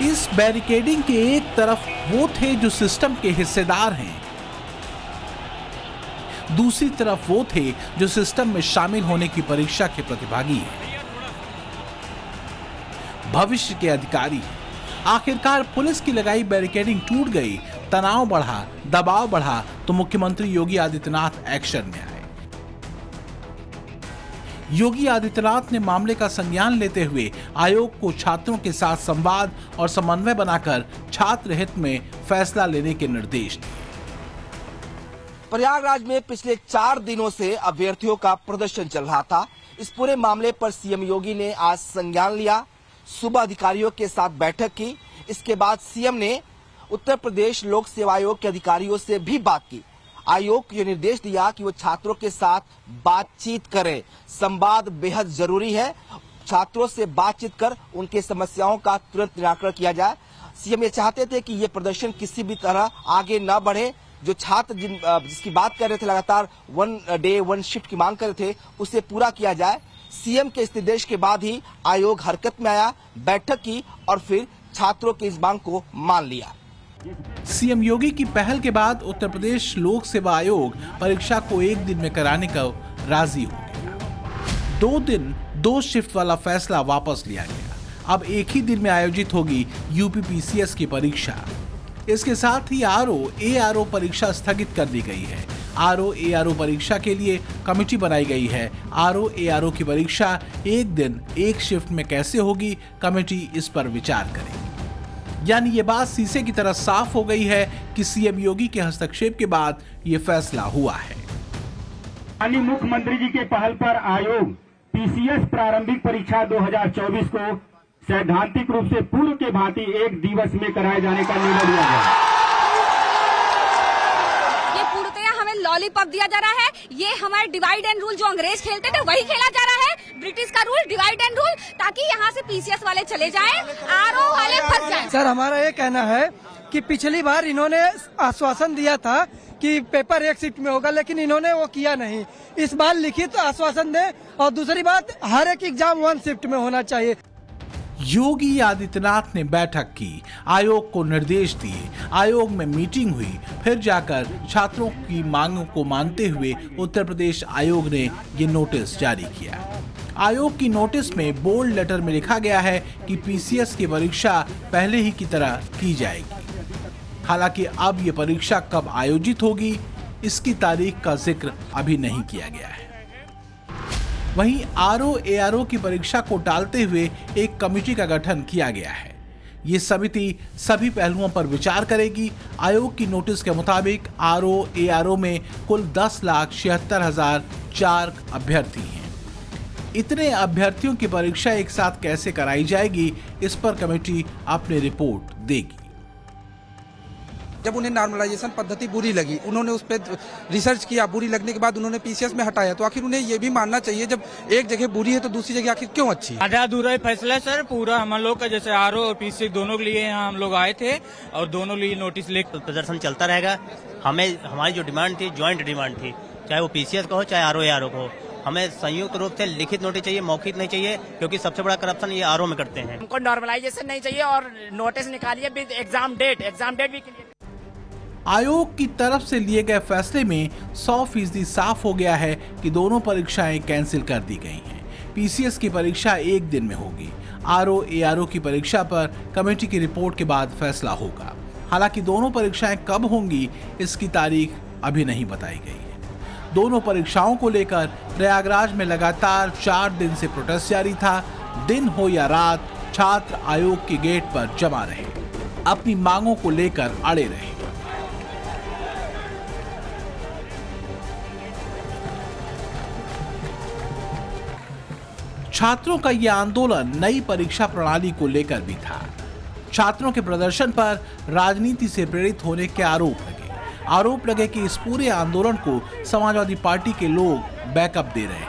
इस बैरिकेडिंग के एक तरफ वो थे जो सिस्टम के हिस्सेदार हैं, दूसरी तरफ वो थे जो सिस्टम में शामिल होने की परीक्षा के प्रतिभागी हैं, भविष्य के अधिकारी। आखिरकार पुलिस की लगाई बैरिकेडिंग टूट गई, तनाव बढ़ा, दबाव बढ़ा तो मुख्यमंत्री योगी आदित्यनाथ एक्शन में आए। योगी आदित्यनाथ ने मामले का संज्ञान लेते हुए आयोग को छात्रों के साथ संवाद और समन्वय बनाकर छात्र हित में फैसला लेने के निर्देश दिए। प्रयागराज में पिछले 4 दिनों से अभ्यर्थियों का प्रदर्शन चल रहा था। इस पूरे मामले पर सीएम योगी ने आज संज्ञान लिया, सुबह अधिकारियों के साथ बैठक की। इसके बाद सीएम ने उत्तर प्रदेश लोक सेवा आयोग के अधिकारियों से भी बात की। आयोग को यह निर्देश दिया कि वो छात्रों के साथ बातचीत करें। संवाद बेहद जरूरी है। छात्रों से बातचीत कर उनके समस्याओं का तुरंत निराकरण किया जाए। सीएम ये चाहते थे कि ये प्रदर्शन किसी भी तरह आगे न बढ़े। जो छात्र जिसकी बात कर रहे थे, लगातार 1 डे 1 शिफ्ट की मांग कर रहे थे, उसे पूरा किया जाए। सीएम के इस निर्देश के बाद ही आयोग हरकत में आया, बैठक की और फिर छात्रों की इस मांग को मान लिया। सीएम योगी की पहल के बाद उत्तर प्रदेश लोक सेवा आयोग परीक्षा को 1 दिन में कराने का राजी हो गया। 2 दिन 2 शिफ्ट वाला फैसला वापस लिया गया। अब एक ही दिन में आयोजित होगी यूपीपीसीएस की परीक्षा। इसके साथ ही आरओ परीक्षा स्थगित कर दी गई है। आरओ परीक्षा के लिए कमेटी बनाई गई है। आरओ की परीक्षा 1 दिन 1 शिफ्ट में कैसे होगी, कमेटी इस पर विचार करेगी। यानी ये बात शीशे की तरह साफ हो गई है कि सीएम योगी के हस्तक्षेप के बाद ये फैसला हुआ है। माननीय मुख्यमंत्री जी के पहल पर आयोग पीसीएस प्रारंभिक परीक्षा 2024 को सैद्धांतिक रूप से पूर्व के भांति 1 दिवस में कराए जाने का निर्णय लिया गया। ये पूर्णतया हमें लॉलीपॉप दिया जा रहा है। ये हमारे डिवाइड एंड रूल जो अंग्रेज खेलते थे वही खेला जा रहा है। ब्रिटिश का रूल, डिवाइड एंड रूल, ताकि यहाँ से पीसीएस वाले चले जाएं, आरओ वाले फंस जाएं। सर, हमारा ये कहना है कि पिछली बार इन्होंने आश्वासन दिया था कि पेपर 1 शिफ्ट में होगा, लेकिन इन्होंने वो किया नहीं। इस बार लिखित आश्वासन दें और दूसरी बात, हर एक एग्जाम 1 शिफ्ट में होना चाहिए। योगी आदित्यनाथ ने बैठक की, आयोग को निर्देश दिए, आयोग में मीटिंग हुई, फिर जाकर छात्रों की मांगों को मानते हुए उत्तर प्रदेश आयोग ने ये नोटिस जारी किया। आयोग की नोटिस में बोल्ड लेटर में लिखा गया है कि पीसीएस की परीक्षा पहले ही की तरह की जाएगी। हालांकि अब ये परीक्षा कब आयोजित होगी, इसकी तारीख का जिक्र अभी नहीं किया गया है। वहीं आरओ की परीक्षा को टालते हुए एक कमेटी का गठन किया गया है। ये समिति सभी पहलुओं पर विचार करेगी। आयोग की नोटिस के मुताबिक आरओ में कुल 10,76,004 अभ्यर्थी हैं। इतने अभ्यर्थियों की परीक्षा एक साथ कैसे कराई जाएगी, इस पर कमेटी अपनी रिपोर्ट देगी। जब उन्हें नॉर्मलाइजेशन पद्धति बुरी लगी, उन्होंने उस पर रिसर्च किया, बुरी लगने के बाद उन्होंने पीसीएस में हटाया, तो आखिर उन्हें ये भी मानना चाहिए जब एक जगह बुरी है तो दूसरी जगह आखिर क्यों अच्छी है। आधा अधूरा ही फैसला है सर, पूरा हम लोग का जैसे आरओ और पीसीएस दोनों के लिए यहाँ हम लोग आए थे और दोनों लिए नोटिस ले प्रदर्शन चलता रहेगा। हमारी जो डिमांड थी, ज्वाइंट डिमांड थी, चाहे वो पीसीएस का हो चाहे आरओ को, हमें संयुक्त रूप से लिखित नोटिस चाहिए, मौखिक नहीं चाहिए, क्योंकि सबसे बड़ा करप्शन ये आरओ में करते हैं। हमको नॉर्मलाइजेशन नहीं चाहिए और नोटिस निकालिए विद एग्जाम डेट भी क्लियर। आयोग की तरफ से लिए गए फैसले में 100% साफ हो गया है कि दोनों परीक्षाएं कैंसिल कर दी गई हैं। पीसीएस की परीक्षा 1 दिन में होगी। आरओ की परीक्षा पर कमेटी की रिपोर्ट के बाद फैसला होगा। हालांकि दोनों परीक्षाएं कब होंगी, इसकी तारीख अभी नहीं बताई गई है। दोनों परीक्षाओं को लेकर प्रयागराज में लगातार 4 दिन से प्रोटेस्ट जारी था। दिन हो या रात, छात्र आयोग के गेट पर जमा रहे, अपनी मांगों को लेकर अड़े रहे। छात्रों का यह आंदोलन नई परीक्षा प्रणाली को लेकर भी था। छात्रों के प्रदर्शन पर राजनीति से प्रेरित होने के आरोप लगे कि इस पूरे आंदोलन को समाजवादी पार्टी के लोग बैकअप दे रहे हैं।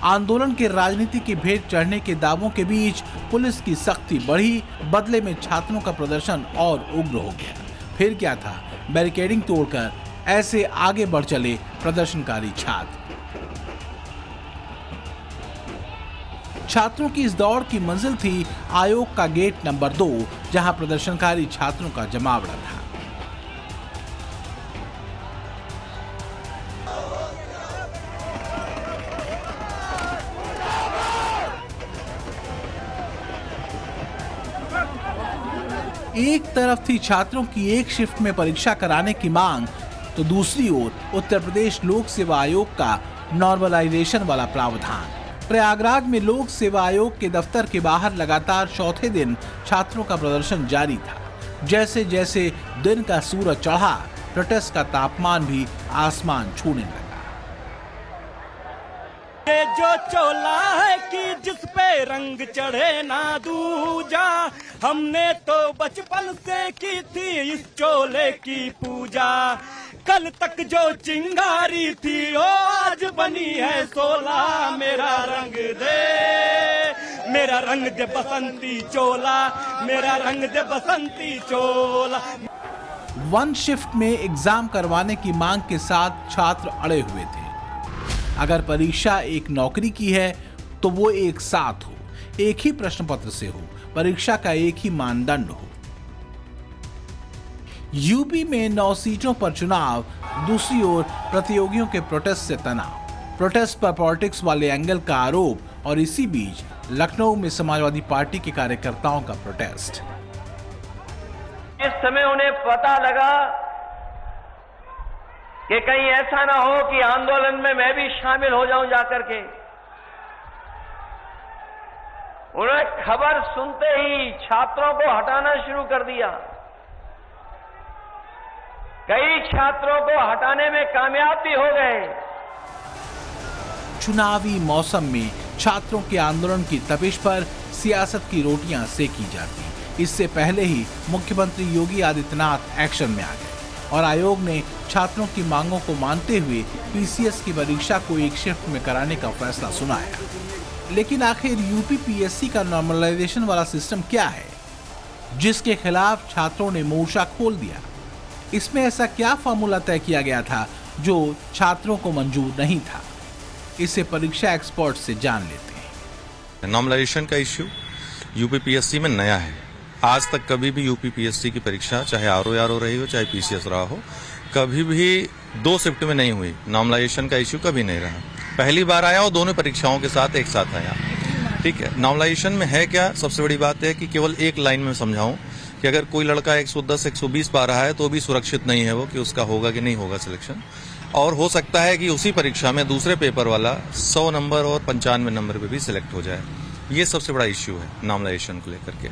आंदोलन के राजनीति की भेंट चढ़ने के दावों के बीच पुलिस की सख्ती बढ़ी, बदले में छात्रों का प्रदर्शन और उग्र हो गया। फिर क्या था, बैरिकेडिंग तोड़कर ऐसे आगे बढ़ चले प्रदर्शनकारी छात्र। छात्रों की इस दौड़ की मंजिल थी आयोग का गेट नंबर 2, जहां प्रदर्शनकारी छात्रों का जमावड़ा था। एक तरफ थी छात्रों की एक शिफ्ट में परीक्षा कराने की मांग, तो दूसरी ओर उत्तर प्रदेश लोक सेवा आयोग का नॉर्मलाइजेशन वाला प्रावधान। प्रयागराज में लोक सेवा आयोग के दफ्तर के बाहर लगातार चौथे दिन छात्रों का प्रदर्शन जारी था। जैसे जैसे दिन का सूरज चढ़ा, प्रोटेस्ट का तापमान भी आसमान छूने लगा। ये जो चोला है कि जिस पे रंग चढ़े ना दूजा, हमने तो बचपन से की थी इस चोले की पूजा। कल तक जो चिंगारी थी ओ आज बनी है सोला, मेरा रंग दे बसंती चोला, मेरा रंग दे बसंती चोला। वन शिफ्ट में एग्जाम करवाने की मांग के साथ छात्र अड़े हुए थे। अगर परीक्षा एक नौकरी की है तो वो एक साथ हो, एक ही प्रश्न पत्र से हो, परीक्षा का एक ही मानदंड हो। यूपी में 9 सीटों पर चुनाव, दूसरी ओर प्रतियोगियों के प्रोटेस्ट से तनाव, प्रोटेस्ट पर पॉलिटिक्स वाले एंगल का आरोप, और इसी बीच लखनऊ में समाजवादी पार्टी के कार्यकर्ताओं का प्रोटेस्ट। इस समय उन्हें पता लगा कि कहीं ऐसा ना हो कि आंदोलन में मैं भी शामिल हो जाऊं जाकर के, उन्होंने खबर सुनते ही छात्रों को हटाना शुरू कर दिया। कई छात्रों को हटाने में कामयाब भी हो गए। चुनावी मौसम में छात्रों के आंदोलन की तपिश पर सियासत की रोटियां सेकी जाती। इससे पहले ही मुख्यमंत्री योगी आदित्यनाथ एक्शन में आ गए और आयोग ने छात्रों की मांगों को मानते हुए पीसीएस की परीक्षा को एक शिफ्ट में कराने का फैसला सुनाया। लेकिन आखिर यूपी पीएससी का नॉर्मलाइजेशन वाला सिस्टम क्या है, जिसके खिलाफ छात्रों ने मोर्चा खोल दिया? इसमें ऐसा क्या फार्मूला तय किया गया था जो छात्रों को मंजूर नहीं था? इसे परीक्षा एक्सपर्ट से जान लेते हैं। नॉर्मलाइजेशन का इश्यू यूपी पीएससी में नया है। आज तक कभी भी यूपी पीएससी की परीक्षा चाहे आरओ रही हो चाहे पीसीएस रहा हो, कभी भी 2 शिफ्ट में नहीं हुई। नॉर्मलाइजेशन का इश्यू कभी नहीं रहा। पहली बार आया और दोनों परीक्षाओं के साथ एक साथ आया। ठीक है, नॉर्मलाइजेशन में है क्या? सबसे बड़ी बात है कि केवल एक लाइन में समझाऊं कि अगर कोई लड़का 110 120 पा रहा है तो भी सुरक्षित नहीं है वो कि उसका होगा कि नहीं होगा सिलेक्शन, और हो सकता है कि उसी परीक्षा में दूसरे पेपर वाला 100 नंबर और 95 नंबर पे भी सिलेक्ट हो जाए। ये सबसे बड़ा इश्यू है नॉर्मलाइजेशन को लेकर के।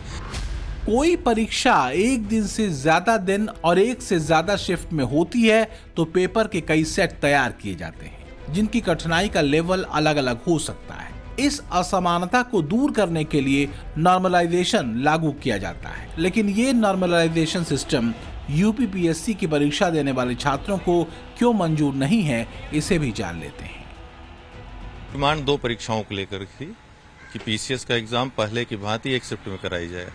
कोई परीक्षा एक दिन से ज्यादा दिन और एक से ज्यादा शिफ्ट में होती है तो पेपर के कई सेट तैयार किए जाते हैं, जिनकी कठिनाई का लेवल अलग अलग हो सकता है। इस असमानता को दूर करने के लिए नॉर्मलाइजेशन लागू किया जाता है, लेकिन ये नॉर्मलाइजेशन सिस्टम यूपी पीएससी की परीक्षा देने वाले छात्रों को क्यों मंजूर नहीं है, इसे भी जान लेते हैं। डिमांड 2 परीक्षाओं को लेकर थी कि पीसीएस का एग्जाम पहले की भांति एक शिफ्ट में कराई जाए,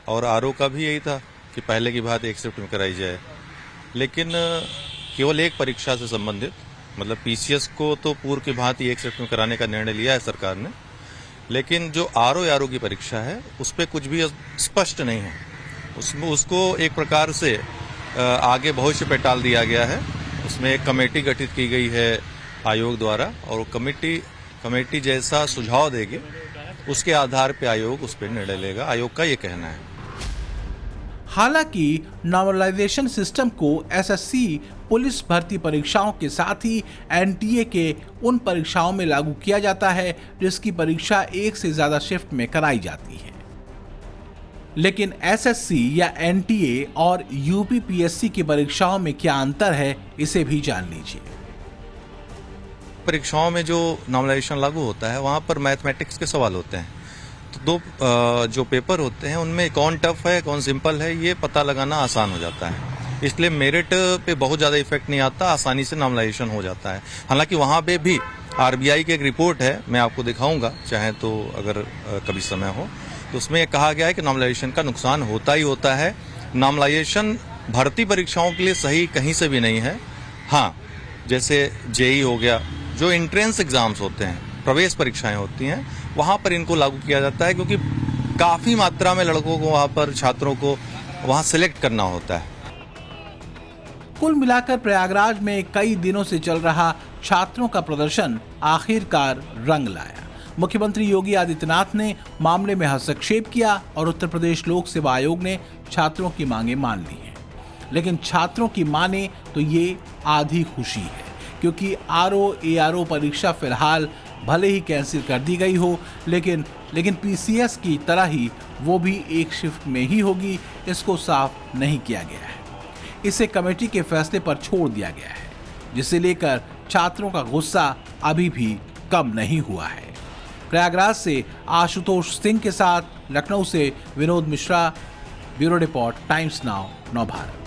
और आरओ का भी यही था कि पहले की भांति एक शिफ्ट में कराई जाए। लेकिन केवल एक परीक्षा से संबंधित, मतलब पीसीएस को तो पूर्व की भांति एक शिफ्ट में कराने का निर्णय लिया है सरकार ने, लेकिन जो आरओ की परीक्षा है उस पर कुछ भी स्पष्ट नहीं है। उसको एक प्रकार से आगे भविष्य पे टाल दिया गया है। उसमें एक कमेटी गठित की गई है आयोग द्वारा, और कमेटी जैसा सुझाव देगी उसके आधार पे आयोग उस पर निर्णय लेगा। आयोग का ये कहना है। हालांकि नॉर्मलाइजेशन सिस्टम को एसएससी पुलिस भर्ती परीक्षाओं के साथ ही एनटीए के उन परीक्षाओं में लागू किया जाता है जिसकी परीक्षा एक से ज्यादा शिफ्ट में कराई जाती है। लेकिन एसएससी या एनटीए और यूपी पीएससी की परीक्षाओं में क्या अंतर है, इसे भी जान लीजिए। परीक्षाओं में जो नॉर्मलाइजेशन लागू होता है वहां पर मैथमेटिक्स के सवाल होते हैं, तो 2 जो पेपर होते हैं उनमें कौन टफ है कौन सिंपल है ये पता लगाना आसान हो जाता है। इसलिए मेरिट पे बहुत ज्यादा इफेक्ट नहीं आता, आसानी से नॉर्मलाइजेशन हो जाता है। हालांकि वहां पे भी आरबीआई की एक रिपोर्ट है, मैं आपको दिखाऊंगा चाहे तो अगर कभी समय हो, तो उसमें कहा गया है कि नॉर्मलाइजेशन का नुकसान होता ही होता है। नॉर्मलाइजेशन भर्ती परीक्षाओं के लिए सही कहीं से भी नहीं है। हाँ, जैसे जेई हो गया, जो एंट्रेंस एग्जाम्स होते हैं प्रवेश परीक्षाएं होती हैं वहां पर इनको लागू किया जाता है, क्योंकि काफी मात्रा में लड़कों को वहां पर छात्रों को वहां सिलेक्ट करना होता है। कुल मिलाकर प्रयागराज में कई दिनों से चल रहा छात्रों का प्रदर्शन आखिरकार रंग लाया। मुख्यमंत्री योगी आदित्यनाथ ने मामले में हस्तक्षेप किया और उत्तर प्रदेश लोक सेवा आयोग ने छात्रों की मांगे मान ली हैं। लेकिन छात्रों की माने तो ये आधी खुशी है, क्योंकि आरओ परीक्षा फिलहाल भले ही कैंसिल कर दी गई हो, लेकिन पीसीएस की तरह ही वो भी एक शिफ्ट में ही होगी, इसको साफ नहीं किया गया है। इसे कमेटी के फैसले पर छोड़ दिया गया है, जिसे लेकर छात्रों का गुस्सा अभी भी कम नहीं हुआ है। प्रयागराज से आशुतोष सिंह के साथ लखनऊ से Vinod Mishra, bureau report, times now, Navbharat.